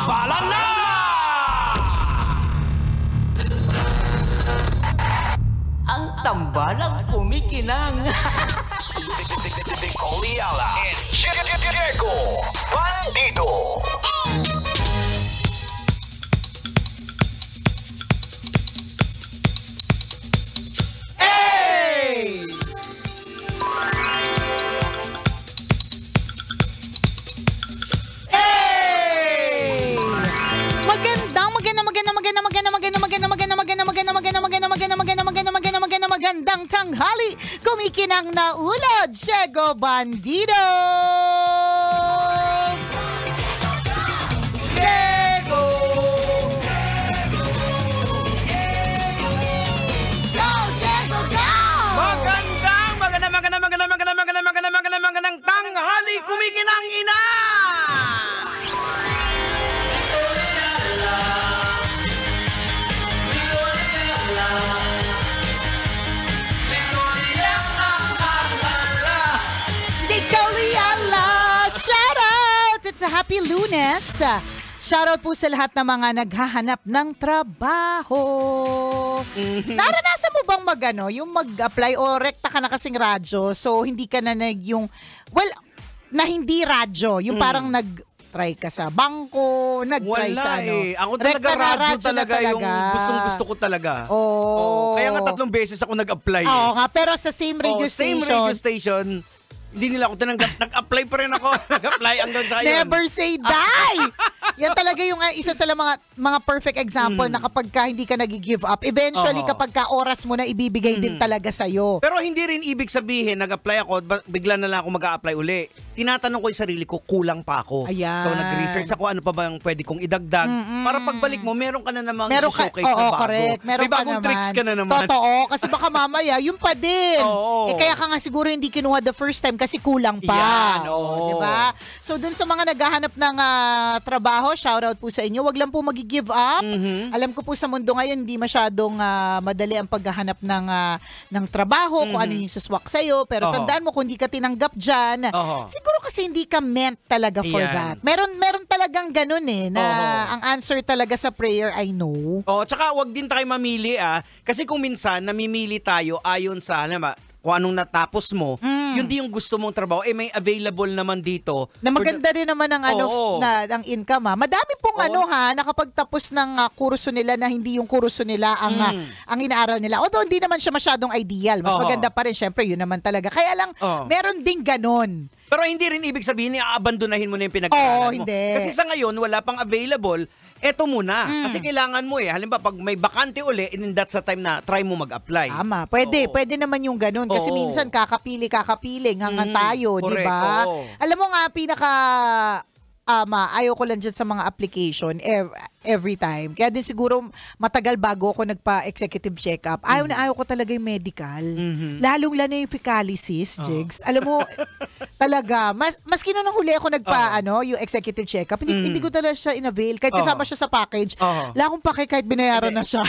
Tambalan na! Ang tambalang kumikinang. Nicole Ayala and Diego Bandido. Magandang tanghali, kumikinang na ulod, Diego Bandido! Diego! Go, Diego, go! Magandang tanghali, kumikinang ina! Shout out! It's a happy Lunes. Shout out po sa lahat ng mga naghahanap ng trabaho. Naranasan mo bang yung mag-apply o rekta ka na kasing radyo, so hindi ka na na hindi radyo, yung parang nag-try ka sa bangko, nag-try sa Ako talaga radyo talaga yung gustong-gusto ko talaga. Kaya nga 3 beses ako nag-apply. Oo nga, pero sa same radio station. Same radio station. Hindi nila ako tinanggap. Nag-apply pa rin ako. Nag-apply hanggang sa ngayon. Never say die! Yan talaga yung isa sa mga perfect example na kapag ka hindi ka nag-give up, eventually kapag ka oras mo na ibibigay din talaga sa'yo. Pero hindi rin ibig sabihin, nag-apply ako, bigla na lang ako mag-a-apply uli. Tinatanong ko yung sarili ko, kulang pa ako. Ayan. So nag-research ako, ano pa ba yung pwede kong idagdag. Para pagbalik mo, meron ka na namang showcase na bago. Correct. Meron may bagong tricks ka na naman. Totoo, kasi baka mamaya, yung pa din. Kaya ka nga siguro hindi kinuha the first time kasi kulang pa. Yan, diba? So dun sa mga naghahanap ng trabaho, shoutout po sa inyo. Wag lang po mag-give up. Alam ko po sa mundo ngayon, hindi masyadong madali ang paghahanap ng trabaho, kung ano yung suswak sa'yo. Pero tandaan mo, kung hindi ka tinanggap dyan, siguro kasi hindi ka meant talaga for that. Meron talagang ganun na ang answer talaga sa prayer ay no. Tsaka wag din tayo mamili kasi kung minsan namimili tayo ayon sa kung anong natapos mo, yun di yung gusto mong trabaho, may available naman dito. Na maganda rin naman ang ang income Madami pong nakapagtapos ng kurso nila na hindi yung kurso nila ang inaaral nila. Although hindi naman siya masyadong ideal. Mas maganda pa rin, syempre, yun naman talaga. Kaya lang, meron ding ganon. Pero hindi rin ibig sabihin abandonahin mo na yung pinag-aaralan mo. Hindi. Kasi sa ngayon, wala pang available. Eto muna. Kasi kailangan mo halimbawa, pag may bakante uli, that's the time na try mo mag-apply. Tama. Pwede naman yung ganun. Kasi minsan kakapiling hanggang tayo, di ba? Alam mo nga, ayaw ko lang dyan sa mga application every time. Kaya din siguro matagal bago ako nagpa-executive check-up. Ayaw ko talaga yung medical. Lalong-lalo yung fecalysis, Jigs. Alam mo, talaga, maski nung huli ako yung executive check-up, hindi ko talaga siya in-avail. Kahit kasama siya sa package, wala akong pake kahit binayaran na siya.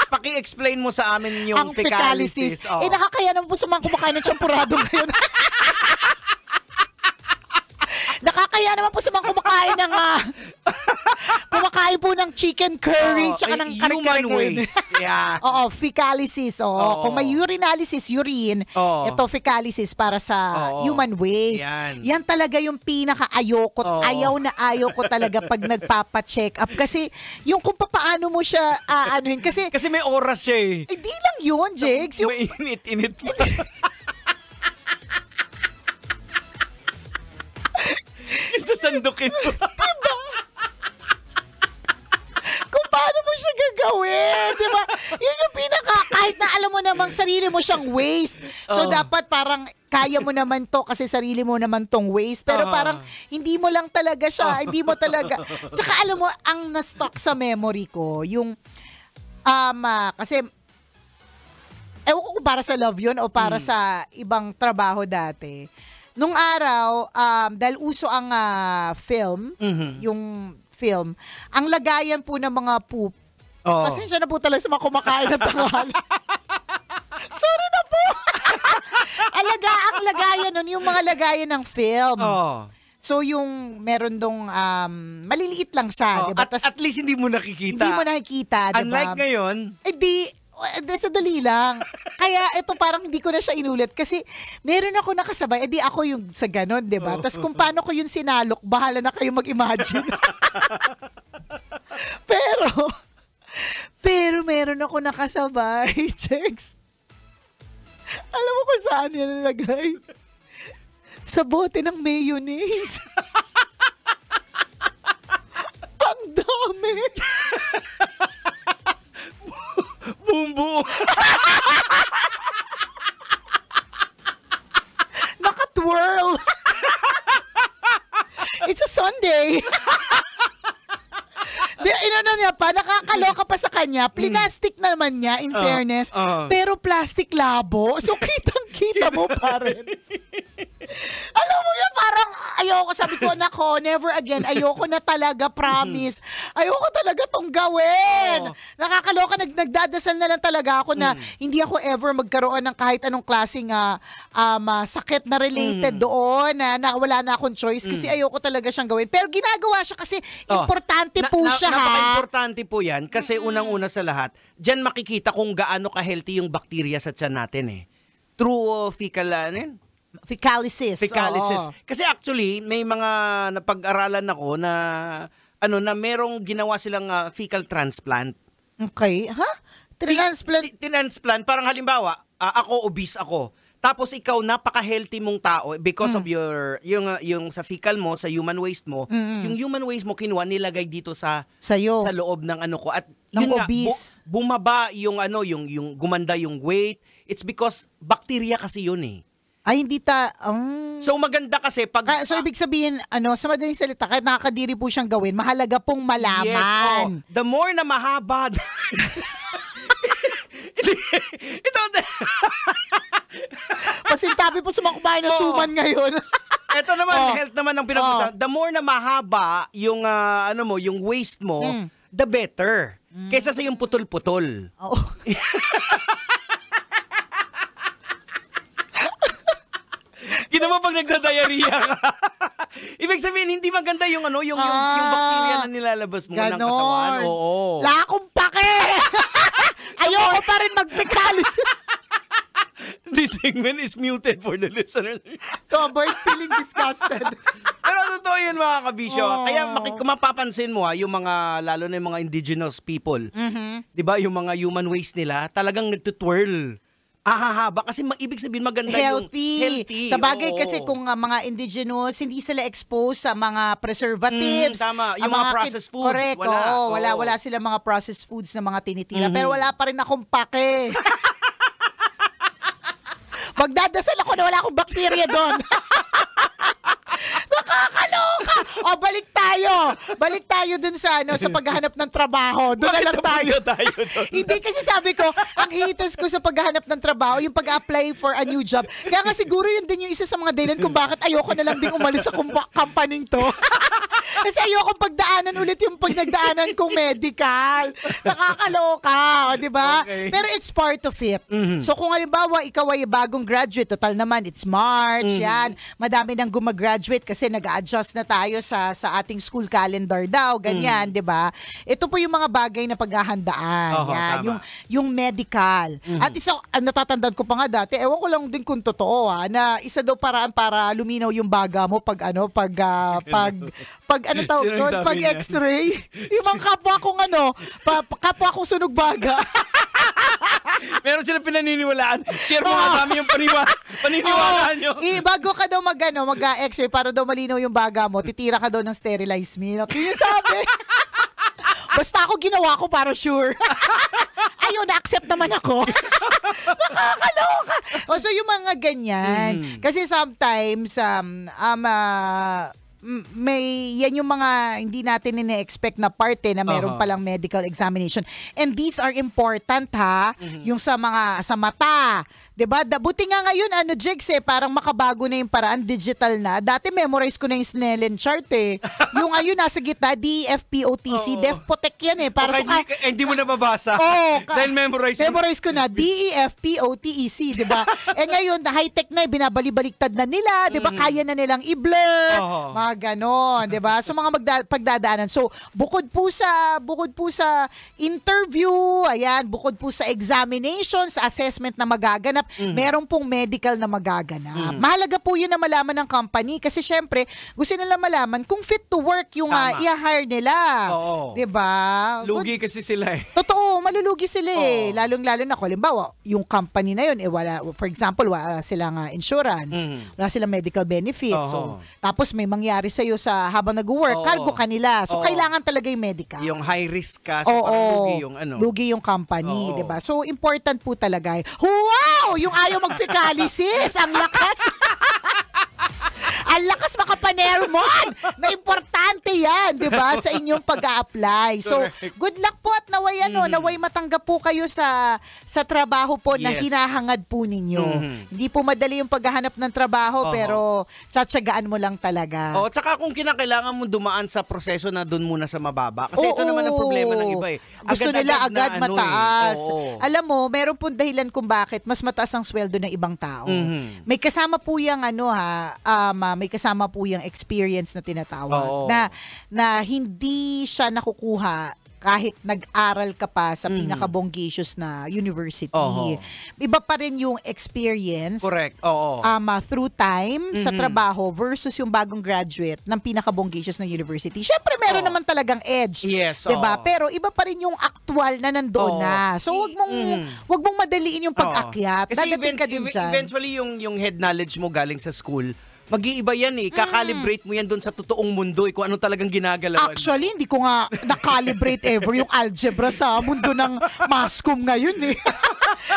Paki-explain mo sa amin yung ang fecalysis. Nakakaya naman po sa mga kumakain ng champuradong ngayon. Nakakaya naman po sa mga kumakain po ng chicken curry tsaka ng human waste. Fecalysis. Kung may urinalysis, urine, ito fecalysis para sa human waste. Yan talaga yung pinaka-ayoko. Ayaw ko talaga pag nagpapa-check up. Kasi yung kung paano mo siya aanuhin. Kasi may oras siya Hindi lang yun, Jigs. May init-init pa. Isasandukin mo. Diba? Kung paano mo siya gagawin, diba? Yun yung kahit na alam mo namang sarili mo siyang waste. So, dapat parang kaya mo naman to kasi sarili mo naman tong waste. Pero parang hindi mo lang talaga siya. Hindi mo talaga. Tsaka alam mo, ang na-stuck sa memory ko, yung, kasi, ewan ko kung para sa love yun o para sa ibang trabaho dati. Nung araw, dahil uso ang film, yung film, ang lagayan po ng mga poop, pasensya na po talaga sa mga kumakain ng tanghali. Sorry na po. Ang lagayan nun, yung mga lagayan ng film. So yung meron dong maliliit lang siya, 'di ba? At least hindi mo nakikita. Hindi mo nakikita, 'di ba? Unlike ngayon, Sadali lang. Kaya ito parang hindi ko na siya inulit kasi meron ako nakasabay. Ako yung sa ganon, di ba? Tapos kung paano ko yun sinalok, bahala na kayo mag-imagine. pero meron ako nakasabay, Chex. Alam mo kung saan yan nalagay? Sa bote ng mayonnaise. Ang dami. bumbu. Naka-twirl. It's a Sunday. Inano niya pa, nakakaloka pa sa kanya. Plastic naman niya, in fairness. Pero plastic labo. So, kitang-kita mo pa rin. Alam mo yan, parang ayoko, sabi ko, nako, never again. Ayoko na talaga, promise. Ayoko talaga tong gawin. Nakakaloka, nagdadasal na lang talaga ako na hindi ako ever magkaroon ng kahit anong klaseng sakit na related doon, na wala na akong choice kasi ayoko talaga siyang gawin. Pero ginagawa siya kasi importante po siya, ha? Napaka-importante po yan kasi unang-una sa lahat, dyan makikita kung gaano ka-healthy yung bacteria sa tiyan natin eh. Through Fecalysis. Fecalysis. Kasi actually, may mga napag-aralan ako na na merong ginawa silang fecal transplant. Okay. Ha? Transplant, parang halimbawa, ako obese ako. Tapos ikaw napaka-healthy mong tao because of yung sa fecal mo, sa human waste mo, yung human waste mo kinuha nilagay dito sa loob ng ko at yun nga, bumaba yung yung gumanda yung weight. It's because bacteria kasi yun eh. Ay, hindi So maganda kasi pag... So ibig sabihin, sa madaling salita, kahit nakakadiri po siyang gawin, mahalaga pong malaman. Yes, the more na mahaba... Pasintabi po sa mga kumain na suman ngayon. Ito naman, health naman ang pinag-usapan. The more na mahaba yung, yung waist mo, the better. Kaysa sa yung putol-putol. Ginawa pag nagda-diarrhea ka. Ibig sabihin, hindi maganda yung yung bacteria na nilalabas mo ng katawan. Oo. Wala akong pake! Ayoko pa rin mag-fecalysis. This segment is muted for the listener. Robert feeling disgusted. Pero totoo yun mga kabisyo. Kaya kung mapapansin mo yung mga, lalo na yung mga indigenous people, di ba, yung mga human waste nila, talagang nagtutwirl. Haba kasi ibig sabihin maganda healthy. Yung healthy. Sa bagay kasi kung mga indigenous, hindi sila exposed sa mga preservatives. Tama, yung mga processed foods. Correct, wala sila mga processed foods na mga tinitira. Pero wala pa rin akong pake. Magdadasal ako na wala akong bakterya doon. Nakakaloka. Balik tayo dun sa sa paghahanap ng trabaho. Doon na lang tayo. Hindi kasi sabi ko, ang hitas ko sa paghahanap ng trabaho, yung pag-apply for a new job. Kaya nga siguro yun din yung isa sa mga dahilan kung bakit ayoko na lang din umalis sa company to. Kasi ayoko pagdaanan ulit yung nagdaanan kong medical. Nakakaloka, di ba? Okay. Pero it's part of it. So kung halimbawa, ikaw ay bagong graduate, total naman, it's March, yan. Madami nang gumagraduate kasi nag-a-adjust na tayo sa ating school calendar daw, ganyan, di ba? Ito po yung mga bagay na paghahandaan. Yan, yung medical. At natatandaan ko pa nga dati, ewan ko lang din kung totoo, na isa daw paraan para luminaw yung baga mo pag x-ray. Yung mga kapwa kong kapwa kong sunog baga. Meron silang pinaniniwalaan. Share mo nga sa amin yung paniniwalaan nyo. Bago ka daw mag-x-ray para daw malinaw yung baga mo, titira ka daw ng sterilized milk. Yung sabi. Basta ako ginawa ko para sure. Ayun, na-accept naman ako. Nakakaloka. So yung mga ganyan. Kasi sometimes, yan yung mga hindi natin ine-expect na part na meron palang medical examination. And these are important yung sa mata. 'Di ba? Buti nga ngayon Jegs parang makabago na yung paraan, digital na. Dati memorize ko na yung Snellen chart Yung ayun nasa gitna, DEFPOTC, DEFPOTEC yan para sa hindi mo na mabasa. Dahil memorize ko na DEFPOTEC, 'di ba? Ngayon high-tech na, binabali-baliktad na nila, 'di ba? Kaya na nilang i-blur, mga ganon, 'di ba? So mga pagdadaanan. So bukod po sa interview, ayan, bukod po sa examinations, assessment na magaganap, meron pong medical na magaganap. Mahalaga po 'yun na malaman ng company kasi syempre gusto nila malaman kung fit to work yung i-hire nila. 'Di ba? Lugi kasi sila Totoo, malulugi sila Lalong-lalo na halimbawa, yung company na 'yun wala, for example, wala silang insurance, wala silang medical benefits. So tapos may mangyari sa iyo sa habang nag-work, cargo kanila. So kailangan talaga yung medical. Yung high risk ka, so lugi yung lugi yung company, 'di ba? So important po talaga. Wow, yung ayaw mag-fecalysis, ang lakas. Ang lakas makapanermon na importante yan, di ba, sa inyong pag-a-apply. So, good luck po at naway matanggap po kayo sa trabaho po na hinahangad po ninyo. Hindi po madali yung paghahanap ng trabaho, pero tsatsagaan mo lang talaga. Tsaka kung kinakailangan mo dumaan sa proseso na doon muna sa mababa. Kasi ito naman ang problema ng iba Gusto nila agad mataas. Alam mo, meron po dahilan kung bakit mas mataas ang sweldo ng ibang tao. May kasama po yung may kasama po yung experience na tinatawag na hindi siya nakukuha kahit nag-aral ka pa sa pinakabonggacious na university. Iba pa rin yung experience. Correct. Through time sa trabaho versus yung bagong graduate ng pinakabonggacious na university. Syempre meron naman talagang edge. Yes. 'Di ba? Pero iba pa rin yung actual na nandoon na. So wag mong madaliin yung pag-akyat. Kasi dadating ka din dyan. Eventually yung head knowledge mo galing sa school, mag-iiba yan Kakalibrate mo yan doon sa totoong mundo kung ano talagang ginagalawan. Actually, hindi ko nga na-calibrate ever yung algebra sa mundo ng mass comm ngayon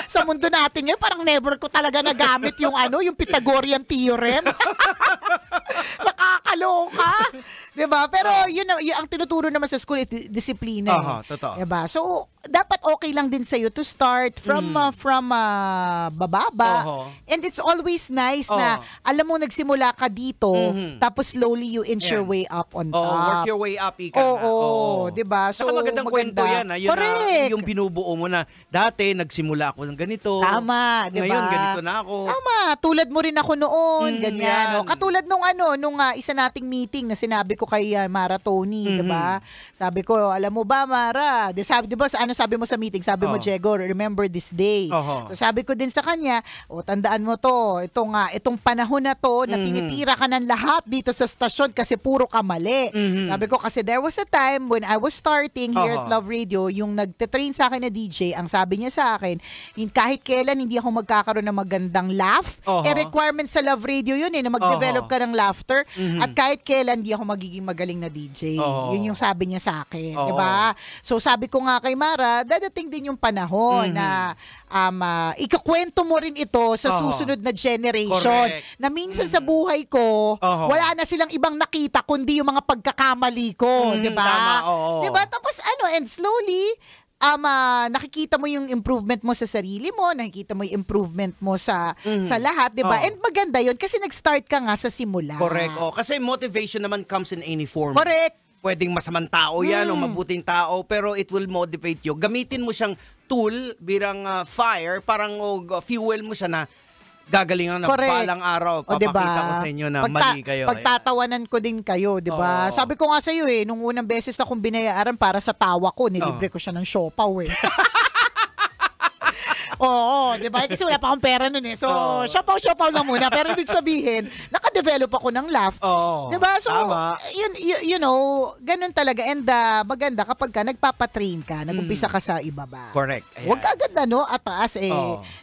Sa mundo natin ngayon, parang never ko talaga nagamit yung yung Pythagorean theorem. Nakakaloka. 'Di ba? Pero yun ang tinuturo naman sa school disiplina. Totoo. 'Di ba? So dapat okay lang din sa iyo to start from bababa. And it's always nice na alam mo nagsimula ka dito, tapos slowly you inch your way up on top. Work your way up, ika. 'Di ba? So magandang kwento yan. Yun correct. Yung binubuo mo na dati nagsimula ako ng ganito. Tama, 'di ba? Ngayon ganito na ako. Tama, tulad mo rin ako noon, ganyan. Katulad nung isa nating meeting na sinabi ko kay Mara Tony, 'di ba? Sabi ko, alam mo ba Mara, 'di ba sabi mo sa meeting, sabi mo Diego, remember this day. So sabi ko din sa kanya, tandaan mo to, itong panahon na to na tinitira ka ng lahat dito sa stasyon kasi puro ka mali. Sabi ko kasi there was a time when I was starting here at Love Radio, yung nagte-train sa akin na DJ, ang sabi niya sa akin, kahit kailan hindi ako magkakaroon ng magandang laugh, requirement sa Love Radio yun na mag-develop ka ng laughter, at kahit kailan hindi ako magiging magaling na DJ. Yun yung sabi niya sa akin, 'di ba? So sabi ko nga kay Mara, dadating din yung panahon na ikakwento mo rin ito sa susunod na generation. Correct. Na minsan sa buhay ko, wala na silang ibang nakita kundi yung mga pagkakamali ko, 'di ba? 'Di ba? Tapos and slowly nakikita mo yung improvement mo sa sarili mo, nakikita mo yung improvement mo sa lahat, 'di ba? And maganda 'yon kasi nag-start ka nga sa simula. Correct. Kasi motivation naman comes in any form. Correct. Pwedeng masamang tao yan o mabuting tao, pero it will motivate you. Gamitin mo siyang tool birang fire, parang fuel mo siya na gagalingan na balang araw. Papakita ko sa inyo na mali kayo. Pagtatawanan ko din kayo, 'di ba? Sabi ko nga sa iyo nung unang beses akong binayaran para sa tawa ko, nilibre ko siya ng siopaw Oo, di ba? Kasi wala pa akong pera nun So, siopaw lang muna. Pero ibig sabihin, naka-develop ako ng laugh. Di ba? So, you know, ganun talaga. And maganda kapag ka nagpapatrain ka, nag-umpisa ka sa ibaba. Correct. Ayan. Huwag agad ataas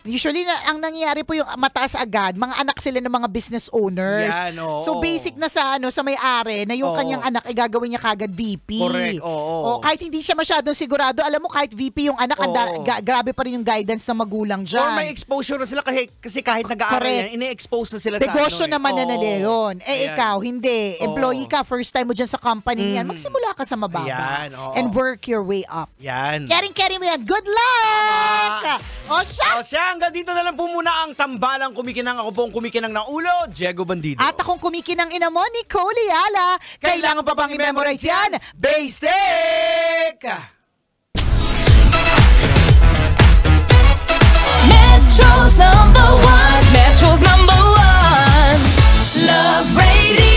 Usually, ang nangyayari po yung mataas agad, mga anak sila ng mga business owners. Yan, So, basic na sa may-ari na yung kanyang anak ay gagawin niya kagad VP. Correct. Kahit hindi siya masyadong sigurado, alam mo, kahit VP yung anak, grabe pa rin yung guidance na magulang dyan. Or may exposure na sila kasi kahit nag-aaral Correct. yan, ini-expose na sila Negosyo sa naman na nila yun. Ayan. Ikaw, hindi. Employee ka, first time mo dyan sa company niyan. Magsimula ka sa mababa. Ayan, oo. And work your way up. Yan. Caring mo yan. Good luck! O siya! O siya, hanggang dito na lang po muna ang tambalang kumikinang. Ako po ang kumikinang ng ulo, Diego Bandido. At akong kumikinang ina mo, Nicole Ayala. Kailangan pa bang i-memorize yan? Basic! Metro's number one. Metro's number one. Love Radio.